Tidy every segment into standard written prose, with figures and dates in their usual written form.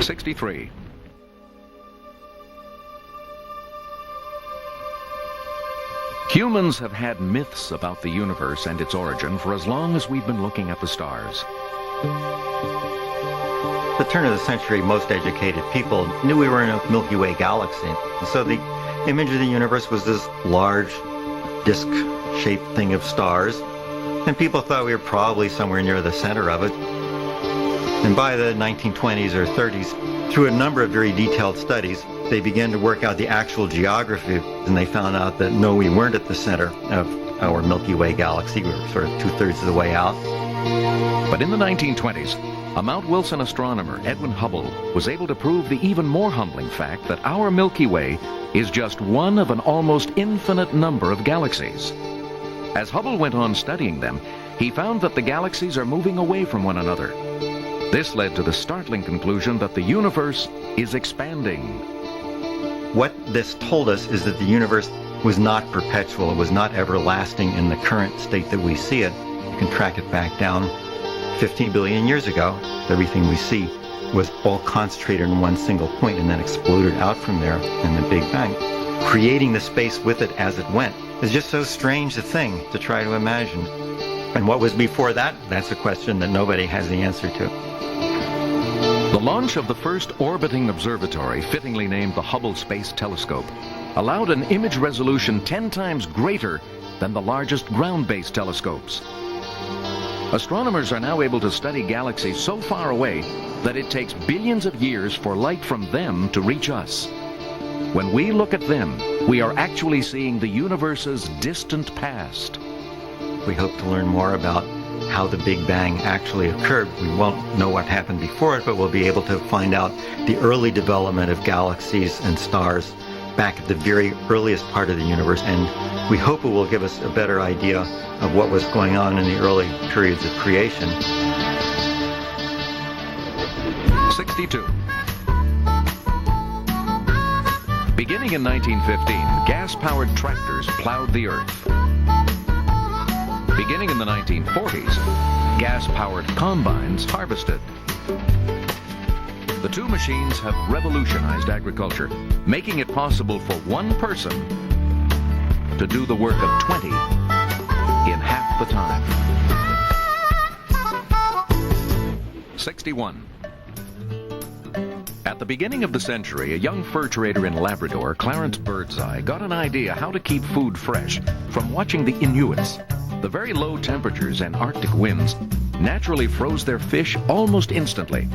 63. Humans have had myths about the universe and its origin for as long as we've been looking at the stars. At the turn of the century, most educated people knew we were in a Milky Way galaxy. So the image of the universe was this large, disc-shaped thing of stars. And people thought we were probably somewhere near the center of it. And by the 1920s or 30s, through a number of very detailed studies, they began to work out the actual geography, and they found out that no, we weren't at the center of our Milky Way galaxy. We were sort of two-thirds of the way out. But in the 1920s, a Mount Wilson astronomer, Edwin Hubble, was able to prove the even more humbling fact that our Milky Way is just one of an almost infinite number of galaxies. As Hubble went on studying them, he found that the galaxies are moving away from one another. This led to the startling conclusion that the universe is expanding. What this told us is that the universe was not perpetual, it was not everlasting in the current state that we see it. You can track it back down 15 billion years ago. Everything we see was all concentrated in one single point and then exploded out from there in the Big Bang. Creating the space with it as it went is just so strange a thing to try to imagine. And what was before that? That's a question that nobody has the answer to. The launch of the first orbiting observatory, fittingly named the Hubble Space Telescope, allowed an image resolution 10 times greater than the largest ground-based telescopes. Astronomers are now able to study galaxies so far away that it takes billions of years for light from them to reach us. When we look at them, we are actually seeing the universe's distant past. We hope to learn more about how the Big Bang actually occurred. We won't know what happened before it, but we'll be able to find out the early development of galaxies and stars back at the very earliest part of the universe, and we hope it will give us a better idea of what was going on in the early periods of creation. 62. Beginning in 1915, gas-powered tractors plowed the earth. Beginning in the 1940s, gas-powered combines harvested. The two machines have revolutionized agriculture, making it possible for one person to do the work of 20 in half the time. 61. At the beginning of the century, a young fur trader in Labrador, Clarence Birdseye, got an idea how to keep food fresh from watching the Inuits. The very low temperatures and Arctic winds naturally froze their fish almost instantly.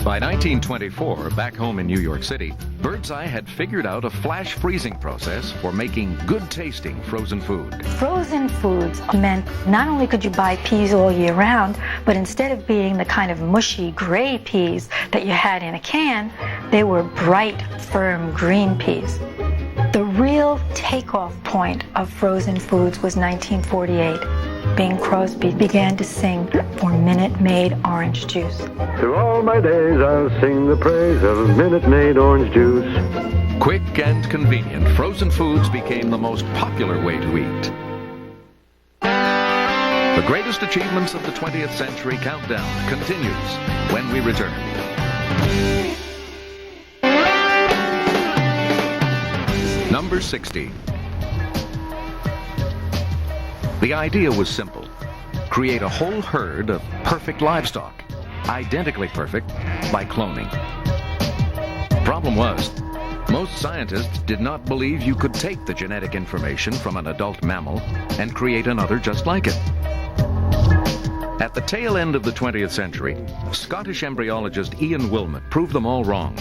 By 1924, back home in New York City, Birdseye had figured out a flash freezing process for making good-tasting frozen food. Frozen foods meant not only could you buy peas all year round, but instead of being the kind of mushy gray peas that you had in a can, they were bright, firm green peas. The real takeoff point of frozen foods was 1948. Bing Crosby began to sing for Minute Maid orange juice. Through all my days I'll sing the praise of Minute Maid orange juice. Quick and convenient, frozen foods became the most popular way to eat. The greatest achievements of the 20th century countdown continues when we return. Number 60. The idea was simple. Create a whole herd of perfect livestock, identically perfect, by cloning. Problem was, most scientists did not believe you could take the genetic information from an adult mammal and create another just like it. At the tail end of the 20th century, Scottish embryologist Ian Wilmot proved them all wrong.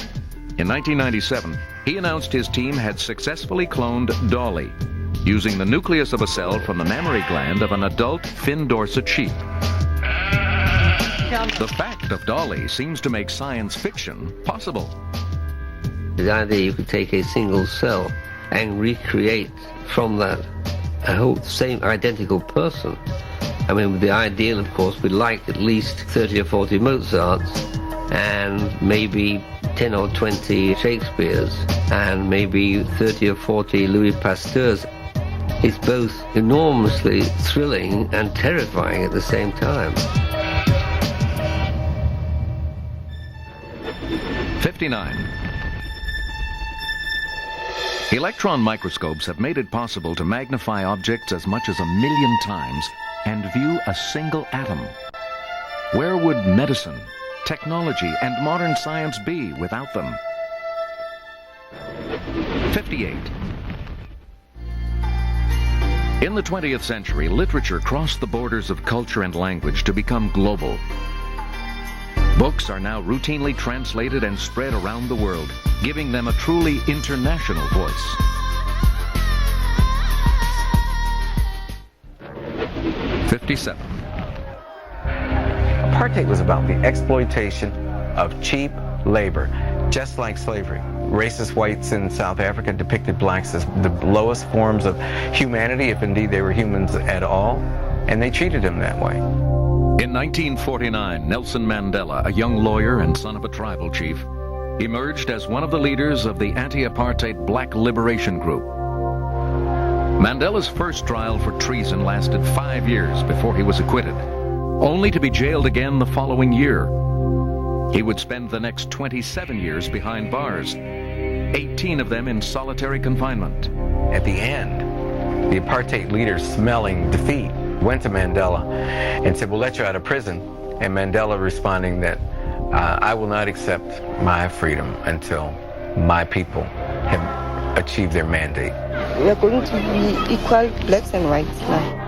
In 1997, he announced his team had successfully cloned Dolly, using the nucleus of a cell from the mammary gland of an adult fin dorsate sheep. The fact of Dolly seems to make science fiction possible. The idea you could take a single cell and recreate from that a whole same identical person. I mean, the ideal, of course, we'd like at least 30 or 40 Mozarts and maybe 10 or 20 Shakespeares and maybe 30 or 40 Louis Pasteurs. It's both enormously thrilling and terrifying at the same time. 59. Electron microscopes have made it possible to magnify objects as much as 1 million times and view a single atom. Where would medicine, technology, and modern science be without them? 58. In the 20th century, literature crossed the borders of culture and language to become global. Books are now routinely translated and spread around the world, giving them a truly international voice. 57. Apartheid was about the exploitation of cheap labor, just like slavery. Racist whites in South Africa depicted blacks as the lowest forms of humanity, if indeed they were humans at all, and they treated them that way. In 1949, Nelson Mandela, a young lawyer and son of a tribal chief, emerged as one of the leaders of the anti-apartheid Black Liberation Group. Mandela's first trial for treason lasted 5 years before he was acquitted, only to be jailed again the following year. He would spend the next 27 years behind bars, 18 of them in solitary confinement. At the end, the apartheid leaders, smelling defeat, went to Mandela and said, "We'll let you out of prison." And Mandela responding that, "I will not accept my freedom until my people have achieved their mandate." We are going to be equal, blacks and whites now.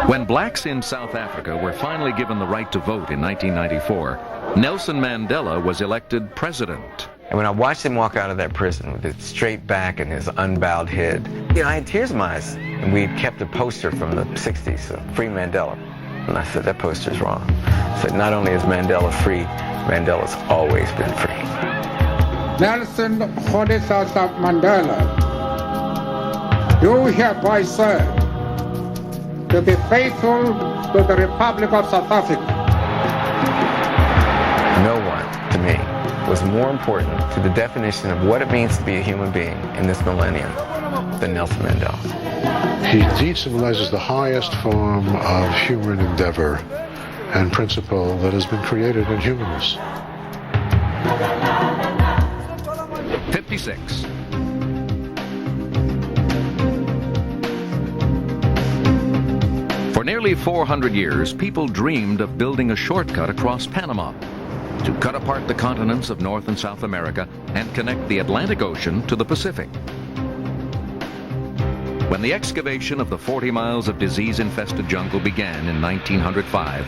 When blacks in South Africa were finally given the right to vote in 1994, Nelson Mandela was elected president. And when I watched him walk out of that prison with his straight back and his unbowed head, I had tears in my eyes. And we'd kept a poster from the 60s, Free Mandela. And I said, that poster's wrong. I said, not only is Mandela free, Mandela's always been free. Nelson Rolihlahla Mandela, do hereby swear to be faithful to the Republic of South Africa. No one, to me, was more important to the definition of what it means to be a human being in this millennium than Nelson Mandela. He symbolizes the highest form of human endeavor and principle that has been created in humanness. 56. For nearly 400 years, people dreamed of building a shortcut across Panama to cut apart the continents of North and South America and connect the Atlantic Ocean to the Pacific. When the excavation of the 40 miles of disease-infested jungle began in 1905,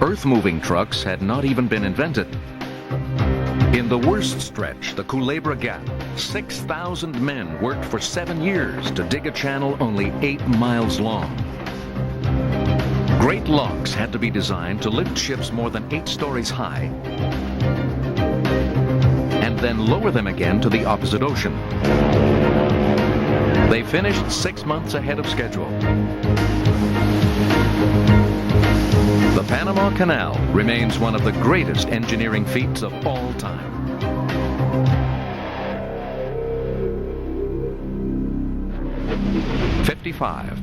earth-moving trucks had not even been invented. In the worst stretch, the Culebra Gap, 6,000 men worked for 7 years to dig a channel only 8 miles long. Great locks had to be designed to lift ships more than 8 stories high and then lower them again to the opposite ocean. They finished 6 months ahead of schedule. The Panama Canal remains one of the greatest engineering feats of all time. '55.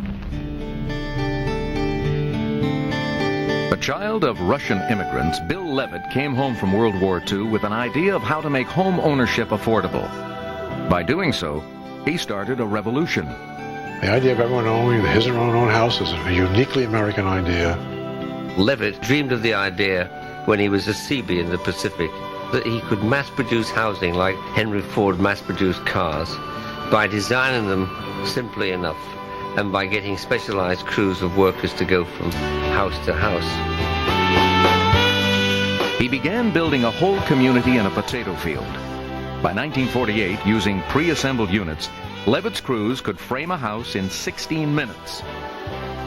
A child of Russian immigrants, Bill Levitt came home from World War II with an idea of how to make home ownership affordable. By doing so, he started a revolution. The idea of everyone owning his or her own house is a uniquely American idea. Levitt dreamed of the idea when he was a Seabee in the Pacific that he could mass-produce housing like Henry Ford mass-produced cars by designing them simply enough and by getting specialized crews of workers to go from house to house. He began building a whole community in a potato field. By 1948, using pre-assembled units, Levitt's crews could frame a house in 16 minutes.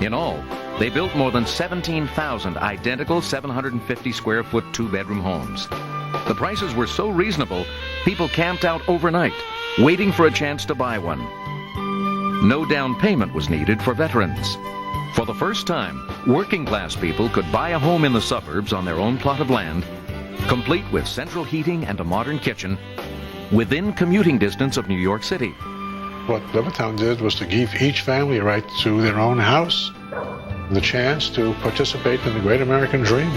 In all, they built more than 17,000 identical 750-square-foot two-bedroom homes. The prices were so reasonable, people camped out overnight, waiting for a chance to buy one. No down payment was needed for veterans. For the first time, working-class people could buy a home in the suburbs on their own plot of land, complete with central heating and a modern kitchen, within commuting distance of New York City. What Levittown did was to give each family a right to their own house, the chance to participate in the great American dream.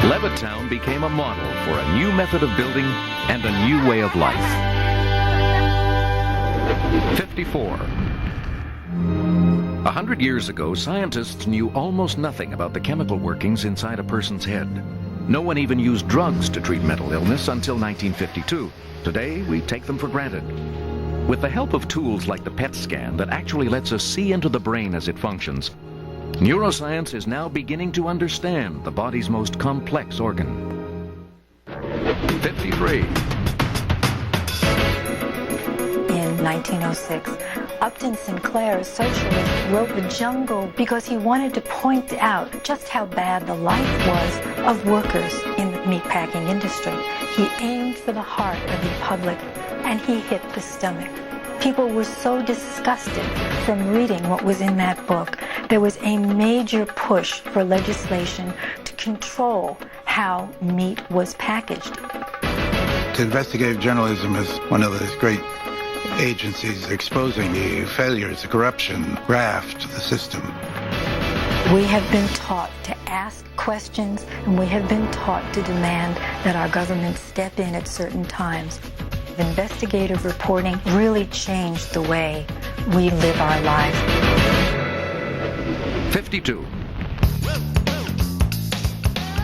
Levittown became a model for a new method of building and a new way of life. 54. 100 years ago, scientists knew almost nothing about the chemical workings inside a person's head. No one even used drugs to treat mental illness until 1952. Today, we take them for granted. With the help of tools like the PET scan that actually lets us see into the brain as it functions, neuroscience is now beginning to understand the body's most complex organ. 53. In 1906, Upton Sinclair, a socialist, wrote The Jungle because he wanted to point out just how bad the life was of workers in the meatpacking industry. He aimed for the heart of the public, and he hit the stomach. People were so disgusted from reading what was in that book. There was a major push for legislation to control how meat was packaged. Investigative journalism is one of those great agencies exposing the failures, the corruption, graft, the system. We have been taught to ask questions, and we have been taught to demand that our government step in at certain times. Investigative reporting really changed the way we live our lives. 52.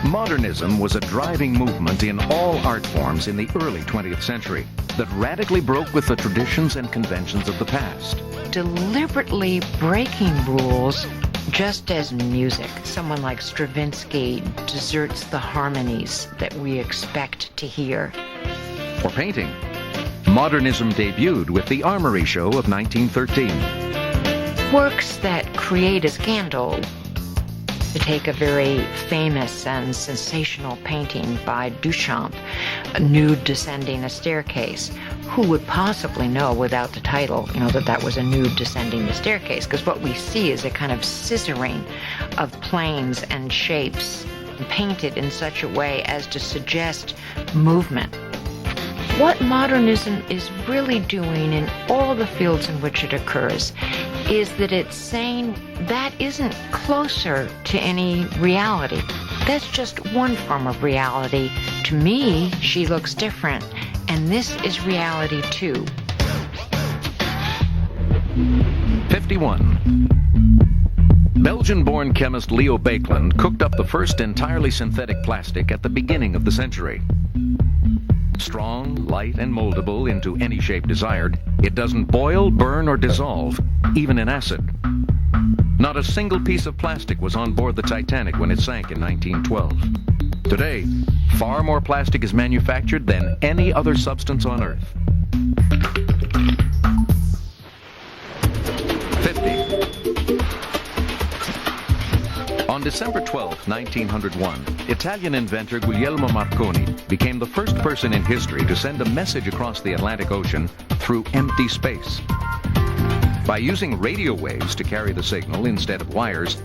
Modernism was a driving movement in all art forms in the early 20th century that radically broke with the traditions and conventions of the past. Deliberately breaking rules, just as music. Someone like Stravinsky deserts the harmonies that we expect to hear. For painting, modernism debuted with the Armory Show of 1913. Works that create a scandal. To take a very famous and sensational painting by Duchamp, a nude descending a staircase. Who would possibly know without the title, that that was a nude descending the staircase? Because what we see is a kind of scissoring of planes and shapes painted in such a way as to suggest movement. What modernism is really doing in all the fields in which it occurs is that it's saying that isn't closer to any reality. That's just one form of reality. To me, she looks different, and this is reality too. 51. Belgian-born chemist Leo Baekeland cooked up the first entirely synthetic plastic at the beginning of the century. Strong, light, and moldable into any shape desired, it doesn't boil, burn, or dissolve, even in acid. Not a single piece of plastic was on board the Titanic when it sank in 1912. Today, far more plastic is manufactured than any other substance on Earth. 50. On December 12, 1901, Italian inventor Guglielmo Marconi became the first person in history to send a message across the Atlantic Ocean through empty space. By using radio waves to carry the signal instead of wires,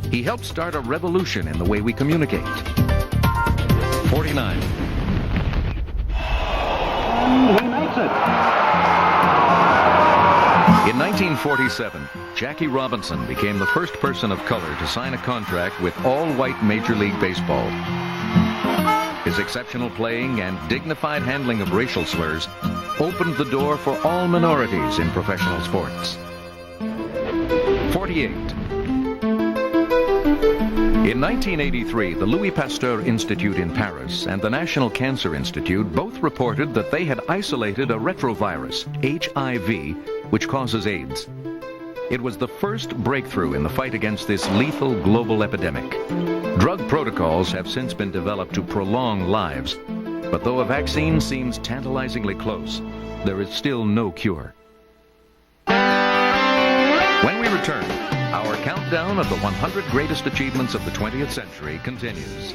he helped start a revolution in the way we communicate. 49. He makes it. In 1947, Jackie Robinson became the first person of color to sign a contract with all-white Major League Baseball. His exceptional playing and dignified handling of racial slurs opened the door for all minorities in professional sports. 48. In 1983, the Louis Pasteur Institute in Paris and the National Cancer Institute both reported that they had isolated a retrovirus, HIV, which causes AIDS. It was the first breakthrough in the fight against this lethal global epidemic. Drug protocols have since been developed to prolong lives, but though a vaccine seems tantalizingly close, there is still no cure. When we return, our countdown of the 100 greatest achievements of the 20th century continues.